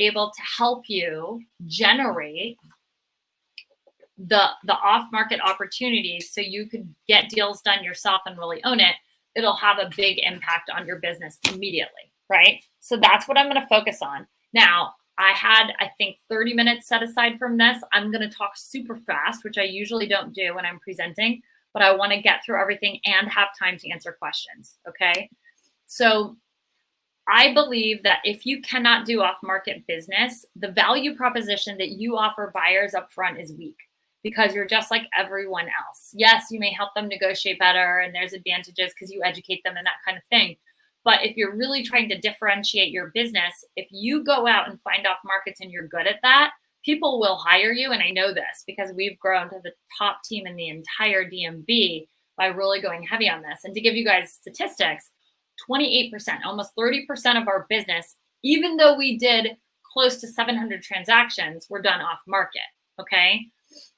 able to help you generate the off-market opportunities so you could get deals done yourself and really own it, it'll have a big impact on your business immediately, right? So that's what I'm going to focus on. Now, I had, I think, 30 minutes set aside from this. I'm going to talk super fast, which I usually don't do when I'm presenting, but I want to get through everything and have time to answer questions, okay? So I believe that if you cannot do off-market business, the value proposition that you offer buyers up front is weak because you're just like everyone else. Yes, you may help them negotiate better and there's advantages because you educate them and that kind of thing. But if you're really trying to differentiate your business, if you go out and find off markets and you're good at that, people will hire you. And I know this because we've grown to the top team in the entire DMV by really going heavy on this. And to give you guys statistics, 28%, almost 30% of our business, even though we did close to 700 transactions, were done off market, okay?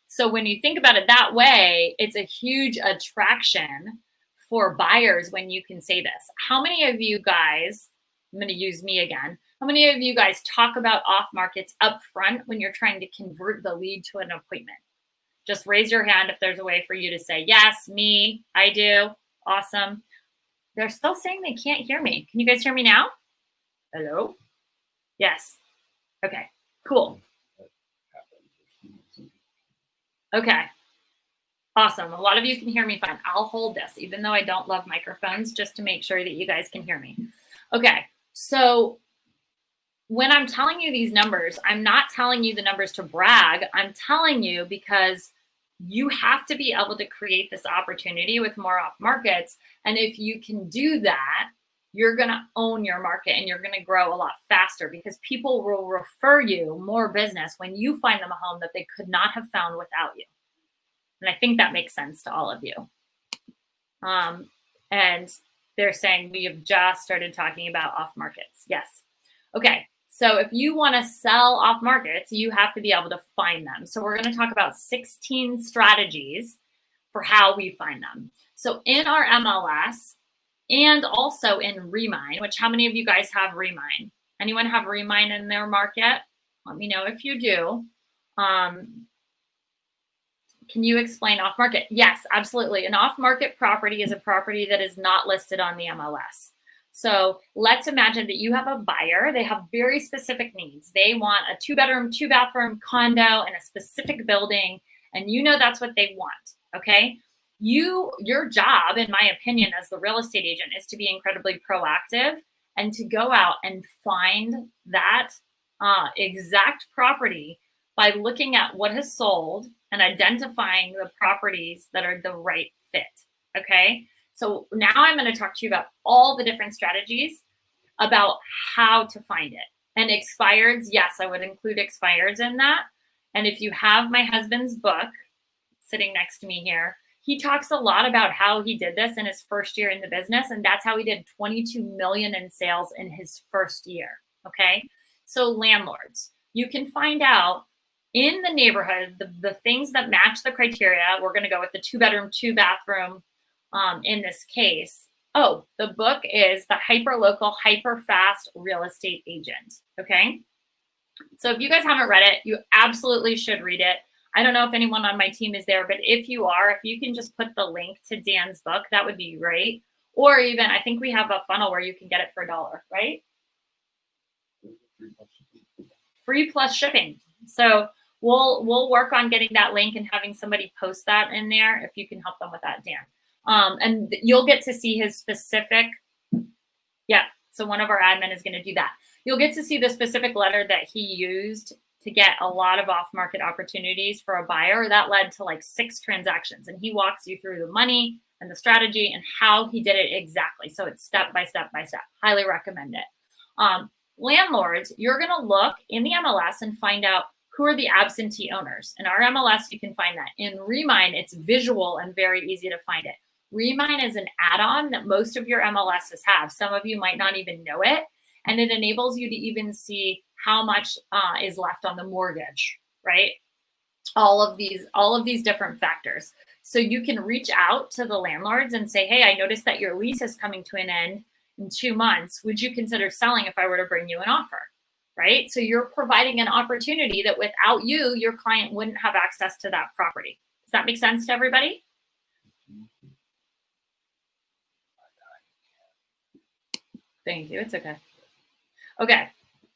So when you think about it that way, it's a huge attraction for buyers when you can say this. How many of you guys, I'm going to use me again, how many of you guys talk about off markets up front when you're trying to convert the lead to an appointment? Just raise your hand if there's a way for you to say, yes, me, I do. Awesome. They're still saying they can't hear me. Can you guys hear me now? Hello? Yes. Okay, cool. Okay. Awesome. A lot of you can hear me fine. I'll hold this, even though I don't love microphones, just to make sure that you guys can hear me. Okay. So when I'm telling you these numbers, I'm not telling you the numbers to brag. I'm telling you because you have to be able to create this opportunity with more off markets. And if you can do that, you're going to own your market and you're going to grow a lot faster because people will refer you more business when you find them a home that they could not have found without you. And I think that makes sense to all of you. And they're saying we have just started talking about off markets. Yes. Okay. So if you want to sell off markets, you have to be able to find them. So we're going to talk about 16 strategies for how we find them. So in our MLS and also in Remine, which how many of you guys have Remine? Anyone have Remine in their market? Let me know if you do. Can you explain off market? Yes, absolutely. An off market property is a property that is not listed on the MLS. So let's imagine that you have a buyer. They have very specific needs. They want a 2-bedroom, 2-bathroom condo in a specific building, and you know that's what they want, okay? Your job, in my opinion, as the real estate agent is to be incredibly proactive and to go out and find that exact property by looking at what has sold and identifying the properties that are the right fit, okay? So now I'm going to talk to you about all the different strategies about how to find it. And expireds, yes, I would include expireds in that. And if you have my husband's book sitting next to me here, he talks a lot about how he did this in his first year in the business. And that's how he did 22 million in sales in his first year, okay? So landlords, you can find out in the neighborhood, the things that match the criteria. We're going to go with the 2-bedroom, 2-bathroom in this case. Oh, the book is the Hyperlocal HyperFast Real Estate Agent. Okay. So if you guys haven't read it, you absolutely should read it. I don't know if anyone on my team is there, but if you are, if you can just put the link to Dan's book, that would be great. Or even, I think we have a funnel where you can get it for $1, right? Free plus shipping. So we'll work on getting that link and having somebody post that in there if you can help them with that, Dan. And you'll get to see his specific, yeah, so one of our admin is going to do that. You'll get to see the specific letter that he used to get a lot of off-market opportunities for a buyer. That led to like 6 transactions. And he walks you through the money and the strategy and how he did it exactly. So it's step by step by step. Highly recommend it. Landlords, you're going to look in the MLS and find out who are the absentee owners. In our MLS, you can find that. In Remine, it's visual and very easy to find it. Remine is an add-on that most of your MLSs have. Some of you might not even know it. And it enables you to even see how much is left on the mortgage, right? All of these different factors. So you can reach out to the landlords and say, hey, I noticed that your lease is coming to an end in 2 months. Would you consider selling if I were to bring you an offer? right? So you're providing an opportunity that without you, your client wouldn't have access to that property. Does that make sense to everybody? Thank you. It's okay. Okay.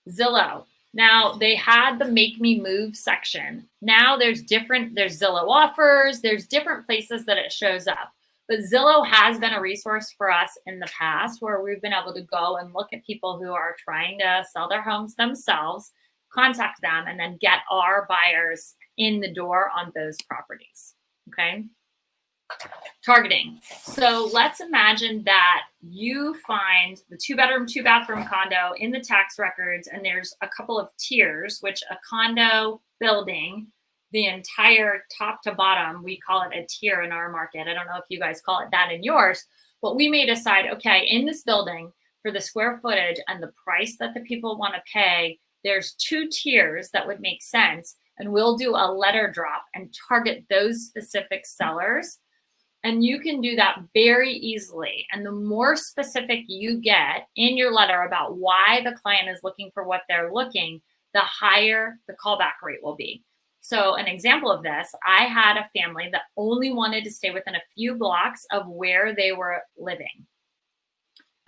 Zillow. Now they had the make me move section. Now there's Zillow offers, there's different places that it shows up. But Zillow has been a resource for us in the past where we've been able to go and look at people who are trying to sell their homes themselves, contact them, and then get our buyers in the door on those properties. Okay. Targeting. So let's imagine that you find the 2-bedroom, 2-bathroom condo in the tax records, and there's a couple of tiers, which a condo building, the entire top to bottom, we call it a tier in our market. I don't know if you guys call it that in yours, but we may decide, okay, in this building for the square footage and the price that the people want to pay, there's 2 tiers that would make sense. And we'll do a letter drop and target those specific sellers. And you can do that very easily. And the more specific you get in your letter about why the client is looking for what they're looking, the higher the callback rate will be. So an example of this, I had a family that only wanted to stay within a few blocks of where they were living.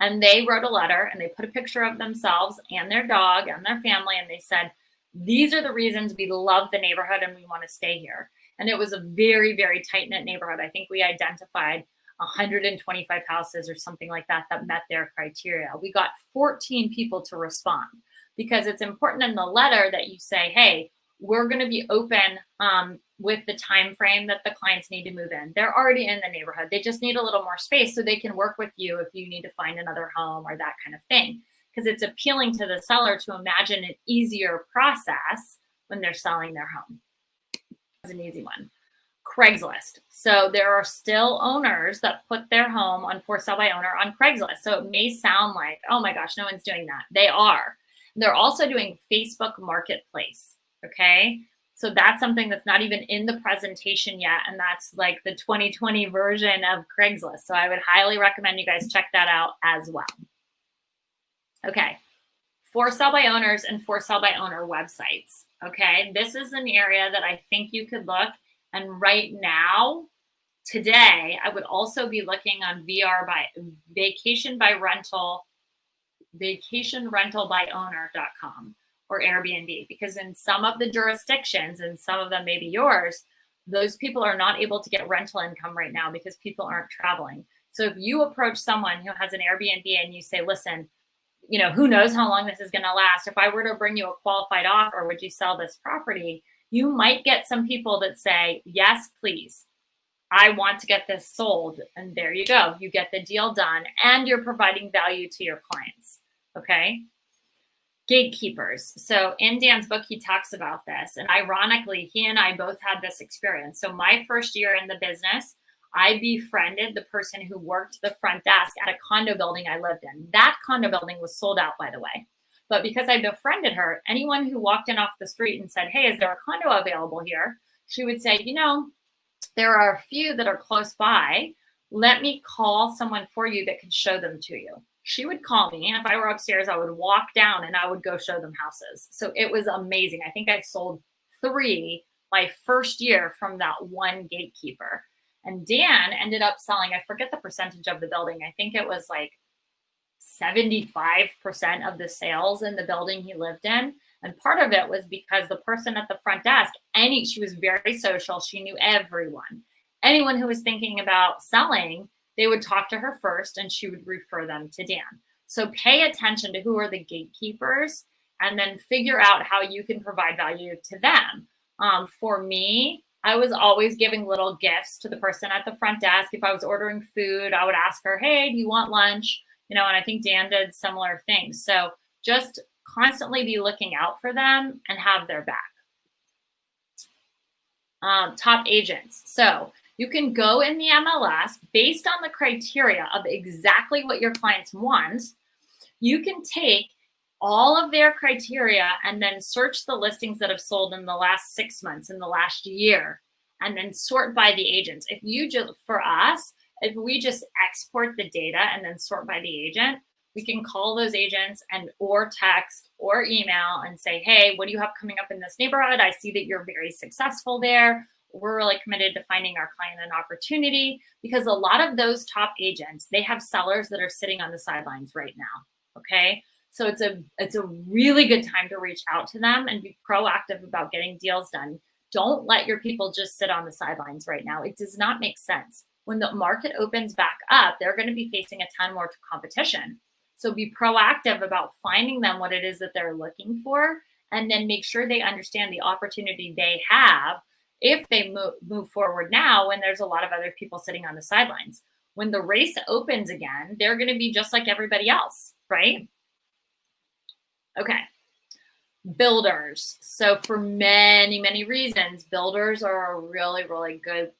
And they wrote a letter and they put a picture of themselves and their dog and their family. And they said, these are the reasons we love the neighborhood and we want to stay here. And it was a very, very tight-knit neighborhood. I think we identified 125 houses or something like that that met their criteria. We got 14 people to respond because it's important in the letter that you say, hey, we're going to be open with the time frame that the clients need to move in. They're already in the neighborhood. They just need a little more space so they can work with you if you need to find another home or that kind of thing. Because it's appealing to the seller to imagine an easier process when they're selling their home. It's an easy one. Craigslist. So there are still owners that put their home on for sale by owner on Craigslist. So it may sound like, oh my gosh, no one's doing that. They are. They're also doing Facebook Marketplace. Okay. So that's something that's not even in the presentation yet. And that's like the 2020 version of Craigslist. So I would highly recommend you guys check that out as well. Okay. For sale by owners and for sale by owner websites. Okay. This is an area that I think you could look. And right now, today, I would also be looking on vacationrentalbyowner.com or Airbnb, because in some of the jurisdictions, and some of them maybe yours, those people are not able to get rental income right now because people aren't traveling. So if you approach someone who has an Airbnb and you say, listen, you know, who knows how long this is going to last? If I were to bring you a qualified offer, would you sell this property? You might get some people that say, yes, please. I want to get this sold. And there you go. You get the deal done and you're providing value to your clients. Okay. Gatekeepers. So in Dan's book, he talks about this. And ironically, he and I both had this experience. So my first year in the business, I befriended the person who worked the front desk at a condo building I lived in. That condo building was sold out, by the way. But because I befriended her, anyone who walked in off the street and said, hey, is there a condo available here? She would say, you know, there are a few that are close by. Let me call someone for you that can show them to you. She would call me. And if I were upstairs, I would walk down and I would go show them houses. So it was amazing. I think I sold 3 my first year from that one gatekeeper. And Dan ended up selling, I forget the percentage of the building. I think it was like 75% of the sales in the building he lived in. And part of it was because the person at the front desk, she was very social. She knew everyone. Anyone who was thinking about selling, they would talk to her first and she would refer them to Dan. So pay attention to who are the gatekeepers and then figure out how you can provide value to them. For me, I was always giving little gifts to the person at the front desk. If I was ordering food, I would ask her, hey, do you want lunch? You know, and I think Dan did similar things. So just constantly be looking out for them and have their back. Top agents. So you can go in the MLS based on the criteria of exactly what your clients want. You can take all of their criteria and then search the listings that have sold in the last 6 months, in the last year, and then sort by the agents. If we just export the data and then sort by the agent, We can call those agents and or text or email and say, hey, what do you have coming up in this neighborhood? I see that you're very successful there. We're really committed to finding our client an opportunity, because a lot of those top agents, they have sellers that are sitting on the sidelines right now. Okay. So it's a really good time to reach out to them and be proactive about getting deals done. Don't let your people just sit on the sidelines right now. It does not make sense. When the market opens back up, they're going to be facing a ton more competition. So be proactive about finding them what it is that they're looking for, and then make sure they understand the opportunity they have if they move forward now when there's a lot of other people sitting on the sidelines. When the race opens again, they're going to be just like everybody else, right? Okay. Builders. So for many, many reasons, builders are a really, really good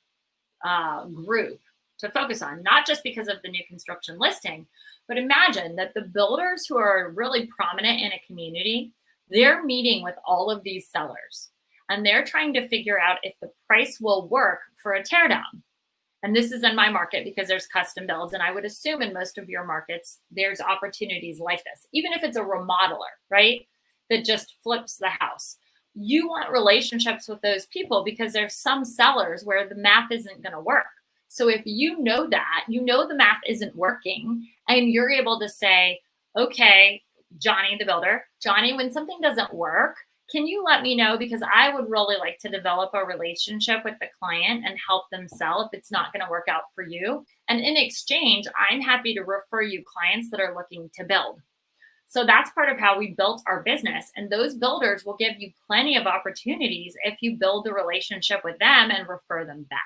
group to focus on, not just because of the new construction listing, but imagine that the builders who are really prominent in a community, they're meeting with all of these sellers and they're trying to figure out if the price will work for a teardown. And this is in my market because there's custom builds. And I would assume in most of your markets, there's opportunities like this, even if it's a remodeler, right? That just flips the house. You want relationships with those people because there's some sellers where the math isn't going to work. So if you know that, you know the math isn't working, and you're able to say, okay, Johnny, the builder, Johnny, when something doesn't work, can you let me know? Because I would really like to develop a relationship with the client and help them sell if it's not going to work out for you. And in exchange, I'm happy to refer you clients that are looking to build. So that's part of how we built our business. And those builders will give you plenty of opportunities if you build the relationship with them and refer them back.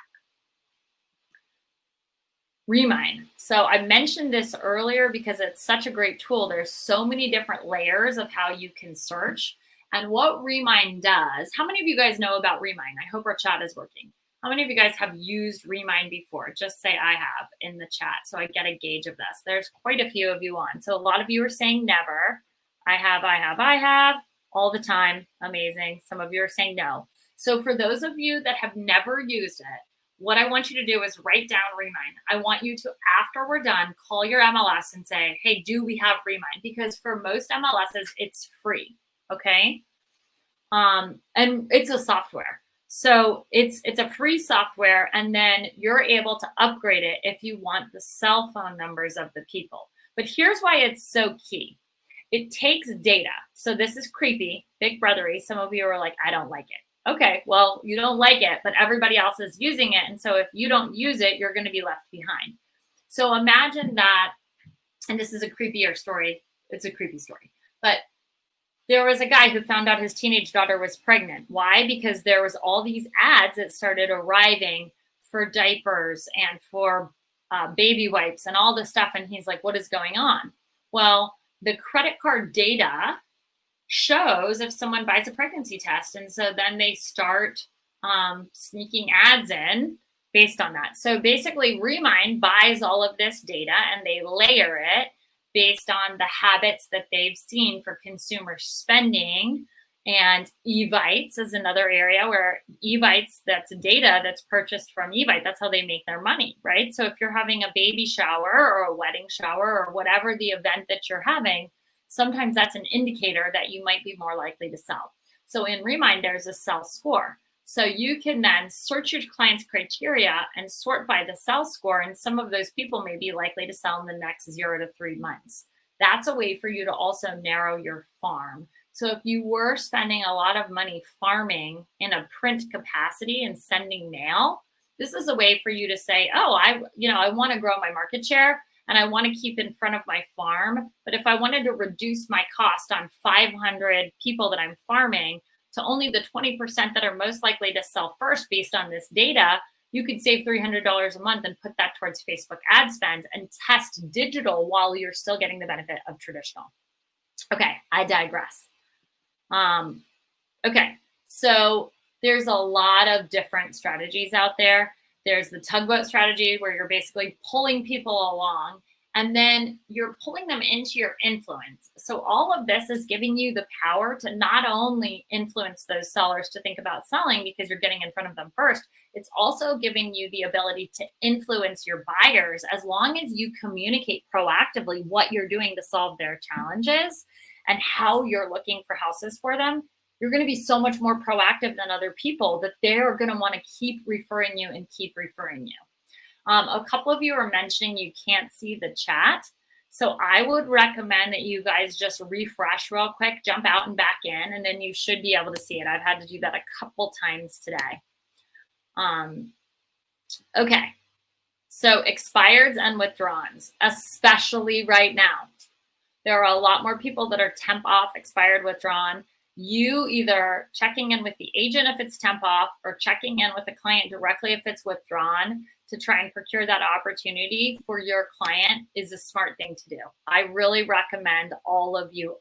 Remine. So I mentioned this earlier because it's such a great tool. There's so many different layers of how you can search. And what Remine does, how many of you guys know about Remine? I hope our chat is working. How many of you guys have used Remine before? Just say I have in the chat so I get a gauge of this. There's quite a few of you on. So a lot of you are saying never. I have all the time. Amazing. Some of you are saying no. So for those of you that have never used it, what I want you to do is write down Remine. I want you to, after we're done, call your MLS and say, hey, do we have Remine? Because for most MLSs, it's free, okay? And it's a software. So it's a free software, and then you're able to upgrade it if you want the cell phone numbers of the people. But here's why it's so key. It takes data. So this is creepy, big brothery. Some of you are like, I don't like it. Okay, well, you don't like it, but everybody else is using it. And so if you don't use it, you're going to be left behind. So imagine that, and this is a creepier story. It's a creepy story. But there was a guy who found out his teenage daughter was pregnant. Why? Because there was all these ads that started arriving for diapers and for baby wipes and all this stuff. And he's like, what is going on? Well, the credit card data shows if someone buys a pregnancy test. And so then they start sneaking ads in based on that. So basically Remine buys all of this data and they layer it based on the habits that they've seen for consumer spending. And Evites is another area where Evites, that's data that's purchased from Evite. That's how they make their money, right? So if you're having a baby shower or a wedding shower or whatever the event that you're having, sometimes that's an indicator that you might be more likely to sell. So in Remine, there's a sell score. So you can then search your client's criteria and sort by the sell score. And some of those people may be likely to sell in the next 0 to 3 months. That's a way for you to also narrow your farm. So if you were spending a lot of money farming in a print capacity and sending mail, this is a way for you to say, oh, I want to grow my market share and I want to keep in front of my farm. But if I wanted to reduce my cost on 500 people that I'm farming to only the 20% that are most likely to sell first based on this data, you could save $300 a month and put that towards Facebook ad spend and test digital while you're still getting the benefit of traditional. Okay, I digress. Okay, so there's a lot of different strategies out there. There's the tugboat strategy where you're basically pulling people along And then you're pulling them into your influence. So all of this is giving you the power to not only influence those sellers to think about selling because you're getting in front of them first, it's also giving you the ability to influence your buyers as long as you communicate proactively what you're doing to solve their challenges and how you're looking for houses for them. You're going to be so much more proactive than other people that they're going to want to keep referring you and keep referring you. A couple of you are mentioning you can't see the chat. So I would recommend that you guys just refresh real quick, jump out and back in, and then you should be able to see it. I've had to do that a couple times today. Okay, so expireds and withdrawns, especially right now. There are a lot more people that are temp off, expired, withdrawn. You either checking in with the agent if it's temp off or checking in with the client directly if it's withdrawn to try and procure that opportunity for your client is a smart thing to do. I really recommend all of you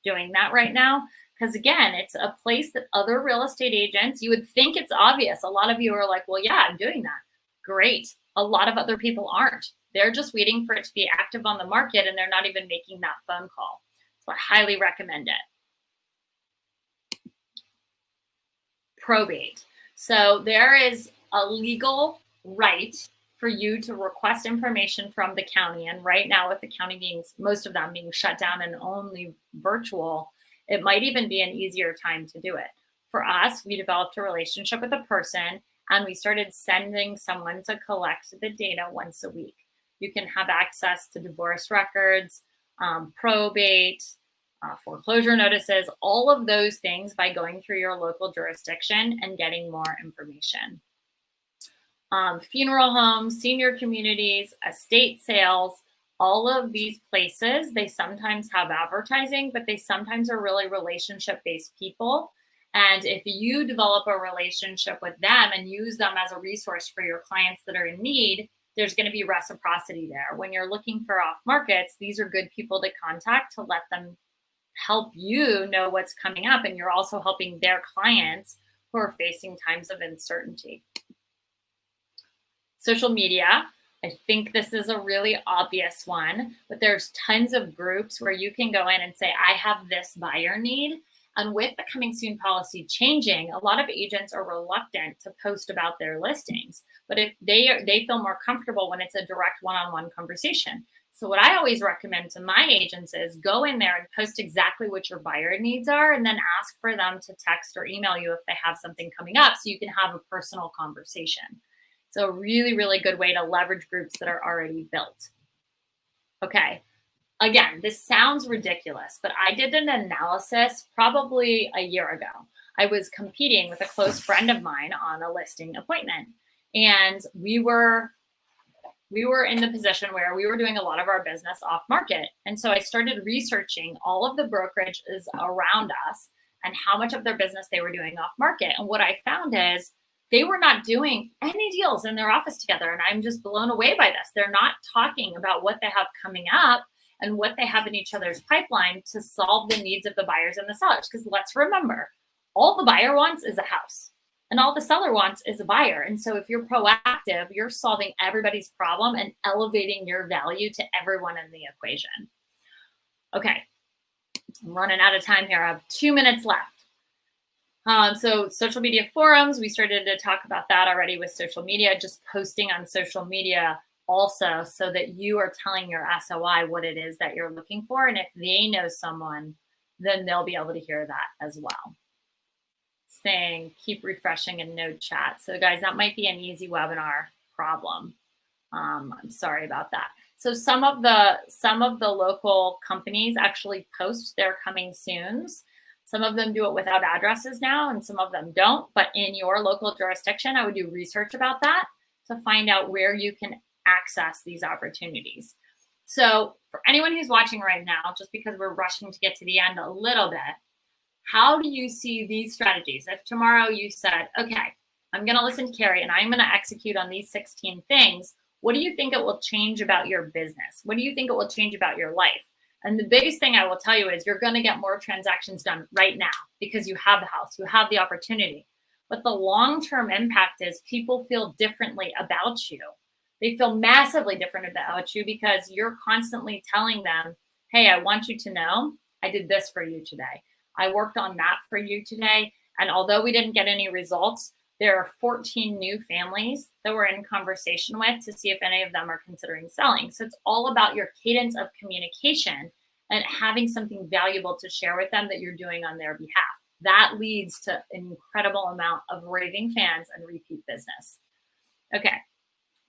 doing that right now. Because again, it's a place that other real estate agents, you would think it's obvious. A lot of you are like, well, yeah, I'm doing that. Great. A lot of other people aren't. They're just waiting for it to be active on the market and they're not even making that phone call. So I highly recommend it. Probate. So there is a legal right for you to request information from the county. And right now with the county being, most of them being shut down and only virtual, it might even be an easier time to do it. For us, we developed a relationship with a person and we started sending someone to collect the data once a week. You can have access to divorce records, probate, foreclosure notices, all of those things by going through your local jurisdiction and getting more information. Funeral homes, senior communities, estate sales, all of these places, they sometimes have advertising, but they sometimes are really relationship-based people. And if you develop a relationship with them and use them as a resource for your clients that are in need, there's going to be reciprocity there. When you're looking for off markets, these are good people to contact to let them help you know what's coming up. And you're also helping their clients who are facing times of uncertainty. Social media. I think this is a really obvious one, but there's tons of groups where you can go in and say, I have this buyer need. And with the coming soon policy changing, a lot of agents are reluctant to post about their listings. But if they feel more comfortable when it's a direct one-on-one conversation. So what I always recommend to my agents is go in there and post exactly what your buyer needs are and then ask for them to text or email you if they have something coming up so you can have a personal conversation. It's a really, really good way to leverage groups that are already built. Okay. Again, this sounds ridiculous, but I did an analysis probably a year ago. I was competing with a close friend of mine on a listing appointment, and we were in the position where we were doing a lot of our business off market. And so I started researching all of the brokerages around us and how much of their business they were doing off market. And what I found is they were not doing any deals in their office together. And I'm just blown away by this. They're not talking about what they have coming up and what they have in each other's pipeline to solve the needs of the buyers and the sellers. Because let's remember, all the buyer wants is a house and all the seller wants is a buyer. And so if you're proactive, you're solving everybody's problem and elevating your value to everyone in the equation. Okay, I'm running out of time here. I have 2 minutes left. So social media forums, we started to talk about that already with social media, just posting on social media also so that you are telling your SOI what it is that you're looking for. And if they know someone, then they'll be able to hear that as well. Saying keep refreshing and no chat. So guys, that might be an easy webinar problem. I'm sorry about that. So some of the local companies actually post their coming soons. Some of them do it without addresses now, and some of them don't. But in your local jurisdiction, I would do research about that to find out where you can access these opportunities. So for anyone who's watching right now, just because we're rushing to get to the end a little bit, how do you see these strategies? If tomorrow you said, okay, I'm going to listen to Keri and I'm going to execute on these 16 things, what do you think it will change about your business? What do you think it will change about your life? And the biggest thing I will tell you is you're going to get more transactions done right now because you have the house, you have the opportunity. But the long-term impact is people feel differently about you. They feel massively different about you because you're constantly telling them, hey, I want you to know I did this for you today. I worked on that for you today. And although we didn't get any results, there are 14 new families that we're in conversation with to see if any of them are considering selling. So it's all about your cadence of communication and having something valuable to share with them that you're doing on their behalf. That leads to an incredible amount of raving fans and repeat business. Okay.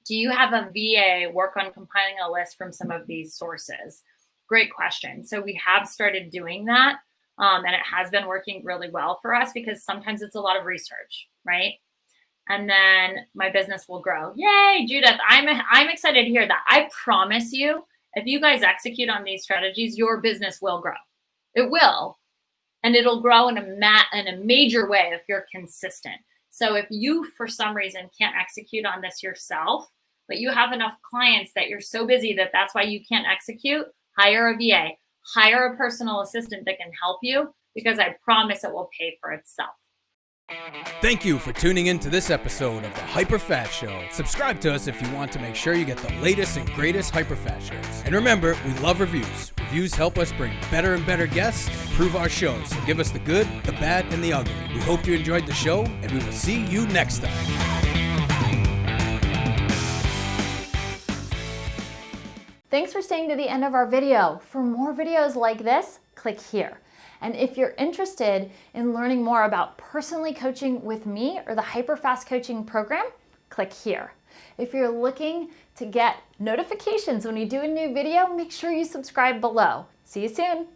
Do you have a VA work on compiling a list from some of these sources? Great question. So we have started doing that. And it has been working really well for us because sometimes it's a lot of research, right? And then my business will grow. Yay, Judith, I'm excited to hear that. I promise you, if you guys execute on these strategies, your business will grow. It will. And it'll grow in a major way if you're consistent. So if you, for some reason, can't execute on this yourself, but you have enough clients that you're so busy that that's why you can't execute, hire a VA. Hire a personal assistant that can help you, because I promise it will pay for itself. Thank you for tuning in to this episode of the HyperFast Show. Subscribe to us if you want to make sure you get the latest and greatest HyperFast shows. And remember, we love reviews. Reviews help us bring better and better guests and improve our shows. So give us the good, the bad, and the ugly. We hope you enjoyed the show, and we will see you next time. Thanks for staying to the end of our video. For more videos like this, click here. And if you're interested in learning more about personally coaching with me or the HyperFast coaching program, click here. If you're looking to get notifications when we do a new video, make sure you subscribe below. See you soon.